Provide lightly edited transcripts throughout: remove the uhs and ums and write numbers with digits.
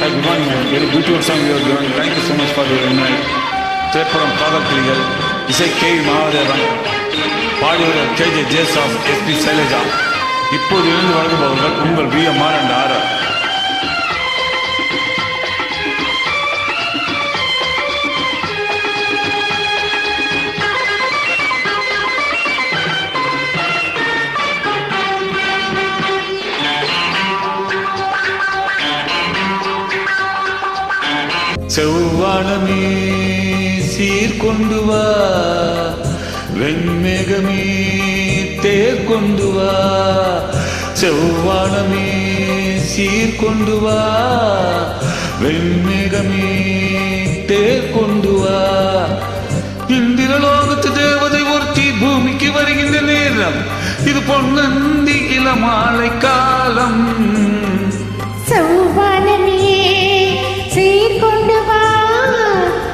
Hi, good morning, ma'am. Very beautiful song you are given. Thank you so much for your invite. திரைப்படம் காதல் கிளிகள், இசை K Mahadevan, பாடியவர் KJ ஜேசாஸ், SP Shailaja. இப்போது இருந்து வழங்குபவர்கள் உங்கள் VMR and RR. செவ்வானமே சீர்கொண்டு வா, வெண்மேகமே தேர்கொண்டு வா. செவ்வானமே சீர்கொண்டு வா, வெண்மேகமே தேர்கொண்டு வா. இந்திரலோகத்து தேவதை ஒருத்தி பூமிக்கு வருகின்ற நேரம், இது பொன்னந்தி இளமாலை காலம். செவ்வானமே சீர்கொண்டு வா,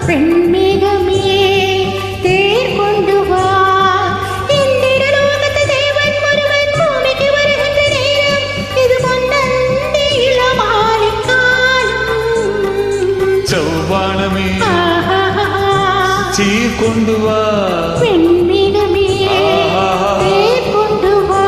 வெண்மேகமே தேர்கொண்டு வா. இந்திரலோகத்து தேவன் ஒருவன் பூமிக்கு வருகின்ற நேரம், இது பொன்னந்தி இளமாலை காலம். செவ்வானமே சீர்கொண்டு வா, வெண்மேகமே தேர்கொண்டு வா.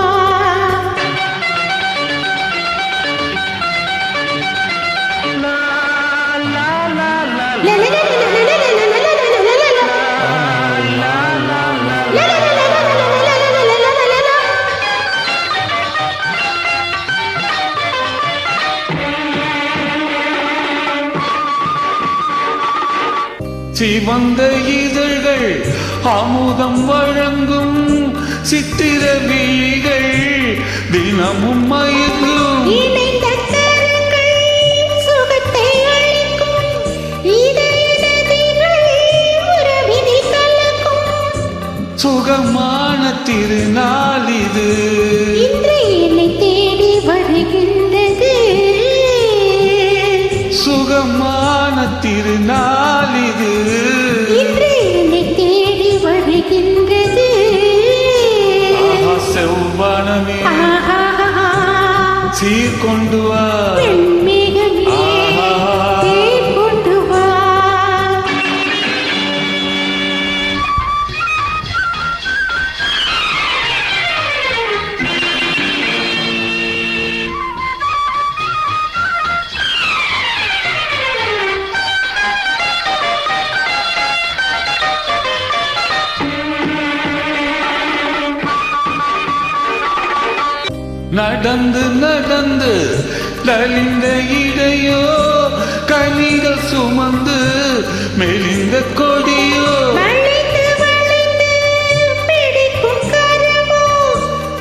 சிவந்த இதழ்கள் அமுதம் வழங்கும், சித்திர விழிகள் தினமும் மயங்கும். இணைந்த கரங்கள் சுகத்தை அளிக்கும், இதய நதிகள் உறவினை கலக்கும். சுகமான திருநாள் இது, இன்று என்னை தேடி வருகின்றது. சுகமான திருநாள் இது, இன்று என்னை தேடி வருகின்றது. செவ்வானமே சீர்கொண்டு வா, வெண்மேகமே தேர்கொண்டு வா. நடந்து நடந்து நலிந்த இடையோ, கனிகள் சுமந்து மெலிந்த கொடியோ. வளைந்து வளைந்து பிடிக்கும் கரமோ,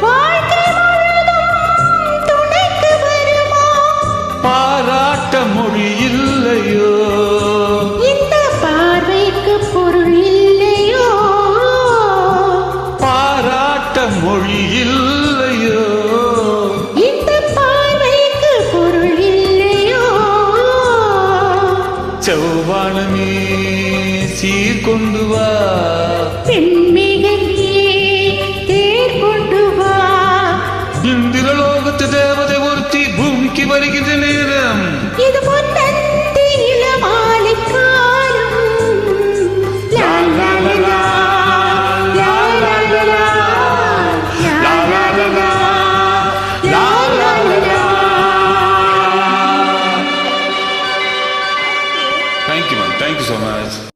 வாழ்க்கை முழுதும் துணைக்கு வருமோ. பாராட்ட மொழி இல்லையோ, இந்த பார்வைக்கு பொருள் இல்லையோ. பாராட்ட மொழி இல்லையோ. இந்த பார்வைக்கு பொருள் இல்லையோ. செவ்வானமே சீர்கொண்டு வா, வெண்மேகமே தேர்கொண்டு வா. இந்திரலோகத்து தேவதை ஒருத்தி பூமிக்கு வருகின்ற நேரம், இது பொன்னந்தி இளமாலை காலம். லா லா லா லா, லா லா லா லா, லா லா லா லா, லா லா லா லா. Thank you, ma'am. Thank you so much.